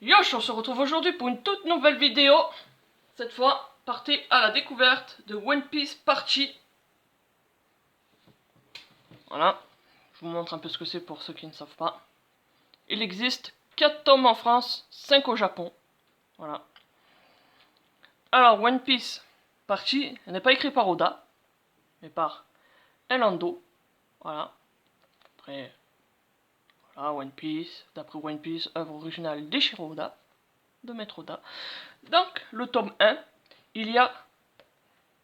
Yosh, on se retrouve aujourd'hui pour une toute nouvelle vidéo. Cette fois, partez à la découverte de One Piece Partie. Voilà, je vous montre un peu ce que c'est pour ceux qui ne savent pas. Il existe 4 tomes en France, 5 au Japon. Voilà. Alors, One Piece Partie n'est pas écrit par Oda, mais par Elando. Voilà. Après, voilà, One Piece, d'après One Piece, œuvre originale d'Eiichiro Oda, de Maître Oda. Donc, le tome 1, il y a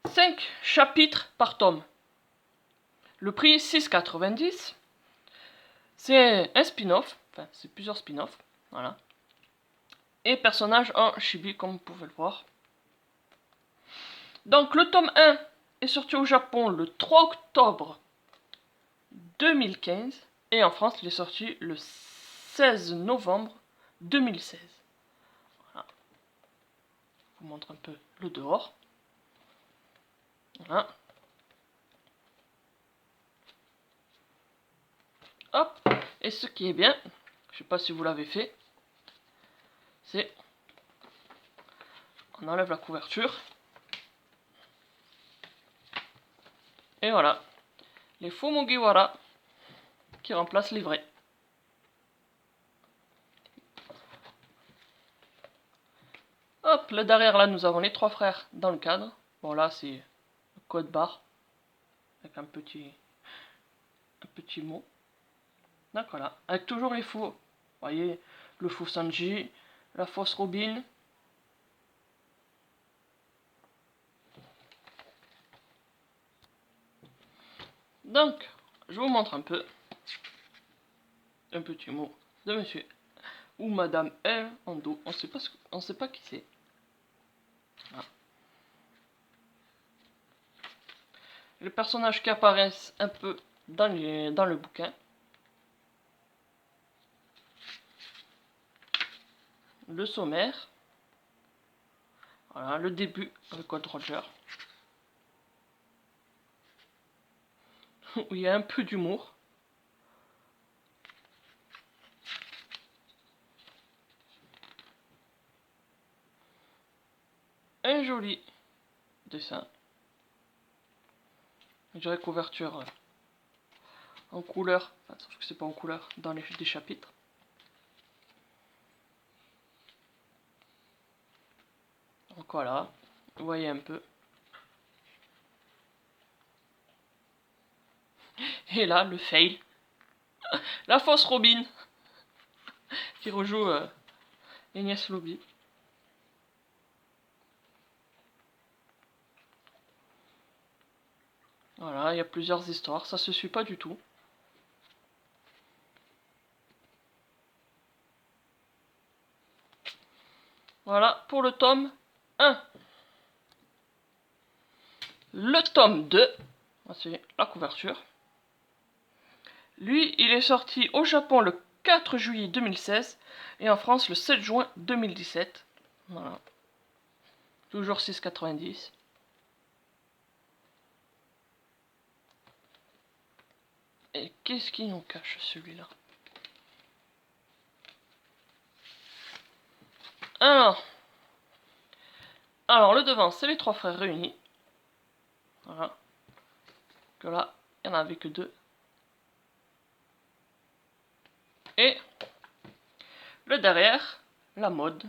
5 chapitres par tome. Le prix 6,90. C'est un spin-off, enfin c'est plusieurs spin-offs, voilà. Et personnage en chibi comme vous pouvez le voir. Donc le tome 1 est sorti au Japon le 3 octobre 2015 et en France il est sorti le 16 novembre 2016. Voilà. Je vous montre un peu le dehors. Voilà. Hop. Et ce qui est bien, je sais pas si vous l'avez fait, c'est on enlève la couverture. Et voilà, les faux Mugiwara qui remplacent les vrais. Hop, là derrière là nous avons les 3 frères dans le cadre. Bon là c'est le code barre avec un petit mot. Donc voilà, avec toujours les faux. Vous voyez, le faux Sanji, la fausse Robin. Donc, je vous montre un peu un petit mot de monsieur ou madame L en dos. On sait pas qui c'est. Voilà. Les personnages qui apparaissent un peu dans le bouquin. Le sommaire. Voilà, le début avec Code Roger. Où il y a un peu d'humour. Un joli dessin. Je dirais couverture en couleur, enfin, sauf que c'est pas en couleur dans des chapitres. Donc voilà, vous voyez un peu. Et là, le fail. La fausse Robin qui rejoue Enies Lobby. Voilà, il y a plusieurs histoires, ça se suit pas du tout. Voilà pour le tome 1. Le tome 2, c'est la couverture. Lui, il est sorti au Japon le 4 juillet 2016 et en France le 7 juin 2017. Voilà. Toujours 6,90. Et qu'est-ce qui nous cache celui-là? Alors le devant, c'est les 3 frères réunis. Voilà. Que là, il n'y en avait que 2. Et le derrière, la mode.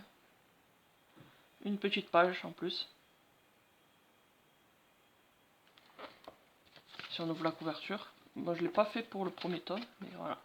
Une petite page en plus. Si on ouvre la couverture. Moi je l'ai pas fait pour le premier tome, mais voilà.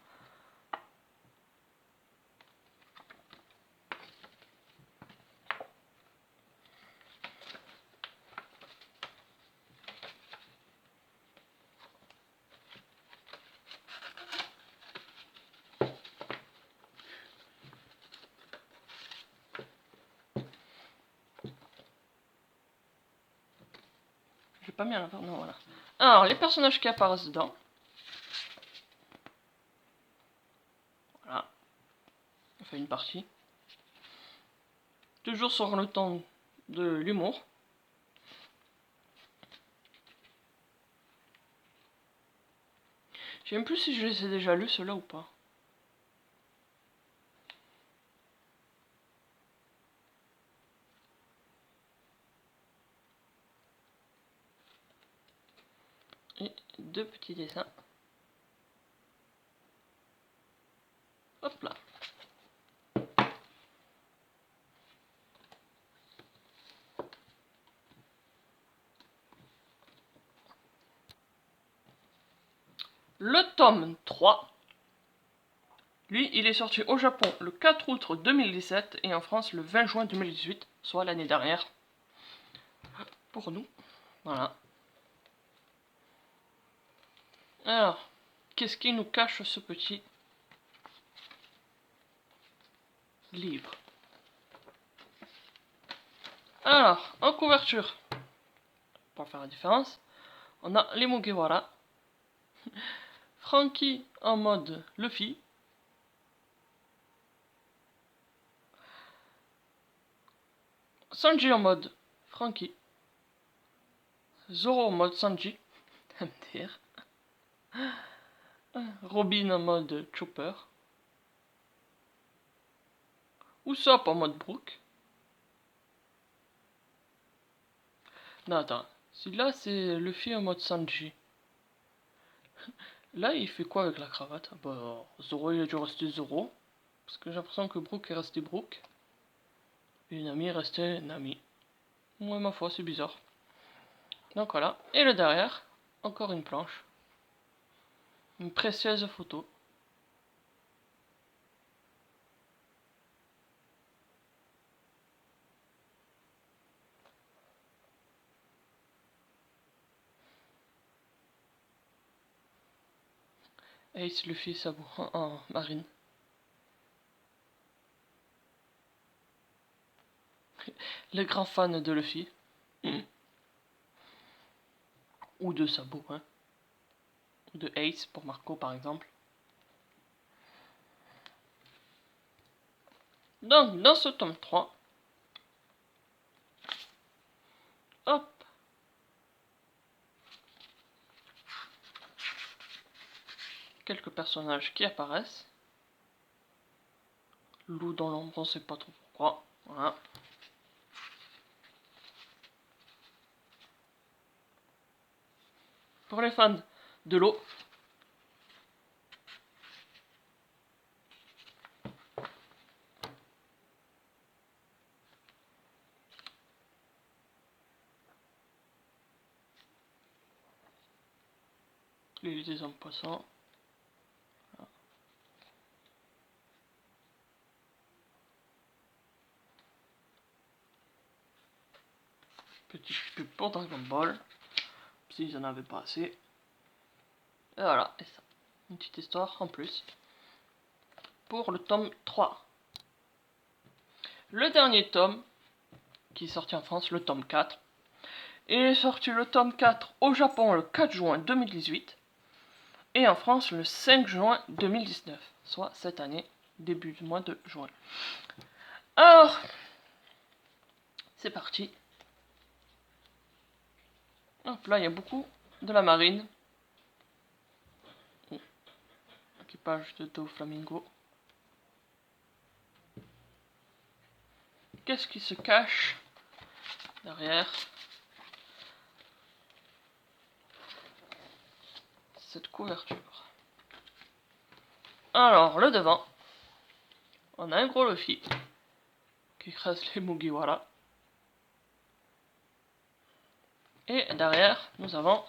J'ai pas mis à l'avant, non voilà. Alors les personnages qui apparaissent dedans. Voilà. On fait une partie. Toujours sur le ton de l'humour. Je sais même plus si je les ai déjà lus ceux-là ou pas. Et deux petits dessins. Hop là. Le tome 3, lui, il est sorti au Japon le 4 août 2017 et en France le 20 juin 2018, soit l'année dernière. Pour nous. Voilà. Alors, qu'est-ce qui nous cache ce petit livre? Alors, en couverture, pour faire la différence, on a les Mugiwara, Franky en mode Luffy, Sanji en mode Franky, Zoro en mode Sanji, MDR, Robin en mode Chopper, Usopp en mode Brook. Non, attends, celui-là c'est Luffy en mode Sanji. Là, il fait quoi avec la cravate? Bah, Zoro, il a dû rester Zoro. Parce que j'ai l'impression que Brook est resté Brook. Et Nami est resté Nami. Ouais, ma foi, c'est bizarre. Donc voilà. Et le derrière, encore une planche. Une précieuse photo. Ace, Luffy, Sabo en marine. Les grands fans de Luffy. Ou de Sabo, hein. Ou de Ace pour Marco par exemple. Donc, dans ce tome 3, hop, quelques personnages qui apparaissent. Loup dans l'ombre, on sait pas trop pourquoi. Voilà. Pour les fans de l'eau, les hommes poissons. Voilà. Petite pub pour Dragon Ball, s'ils en avaient pas assez. Et voilà, et ça. Une petite histoire en plus. Pour le tome 3. Le dernier tome, qui est sorti en France, le tome 4. Il est sorti le tome 4 au Japon le 4 juin 2018. Et en France le 5 juin 2019. Soit cette année, début du mois de juin. Alors, c'est parti. Hop là, il y a beaucoup de la marine. Équipage de Doflamingo. Qu'est-ce qui se cache derrière cette couverture? Alors, le devant, on a un gros Luffy qui écrase les Mugiwara. Et derrière, nous avons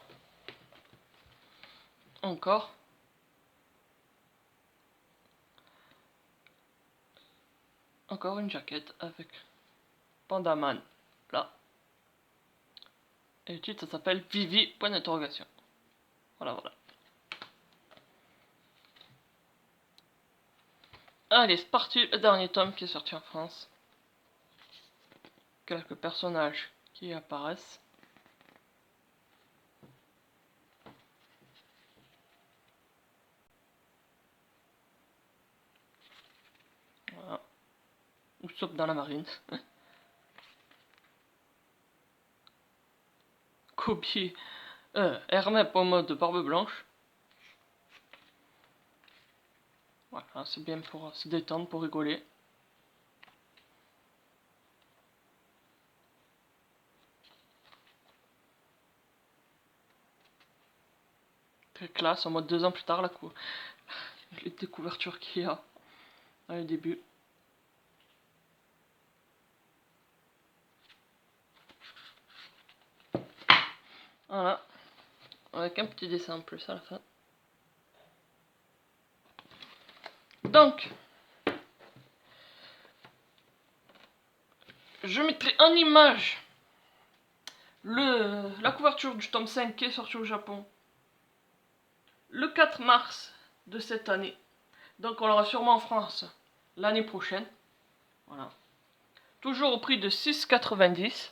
encore une jaquette avec Pandaman là. Et le titre, ça s'appelle Vivi, point d'interrogation. Voilà, voilà. Allez, c'est parti, le dernier tome qui est sorti en France. Quelques personnages qui apparaissent. Voilà. Usopp dans la marine. Kobe, Hermep en mode barbe blanche. Voilà, c'est bien pour se détendre, pour rigoler. Très classe, en mode 2 ans plus tard, les découvertures qu'il y a au début. Voilà. Avec un petit dessin en plus à la fin. Donc, je mettrai en image la couverture du tome 5 qui est sorti au Japon le 4 mars de cette année. Donc on l'aura sûrement en France l'année prochaine. Voilà. Toujours au prix de 6,90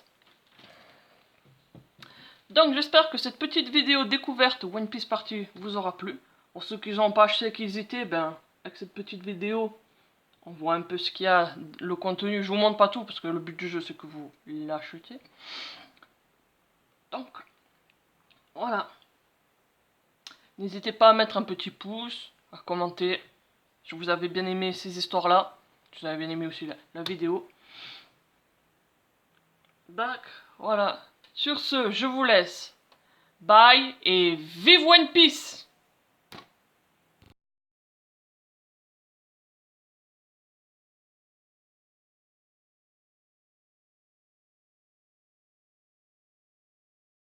€. Donc j'espère que cette petite vidéo découverte One Piece Party vous aura plu. Pour ceux qui n'ont pas acheté, qui hésitaient, ben avec cette petite vidéo, on voit un peu ce qu'il y a, le contenu. Je vous montre pas tout parce que le but du jeu c'est que vous l'achetiez. Donc voilà. N'hésitez pas à mettre un petit pouce, à commenter si vous avez bien aimé ces histoires-là, si vous avez bien aimé aussi la vidéo. Donc voilà. Sur ce, je vous laisse. Bye et vive One Piece!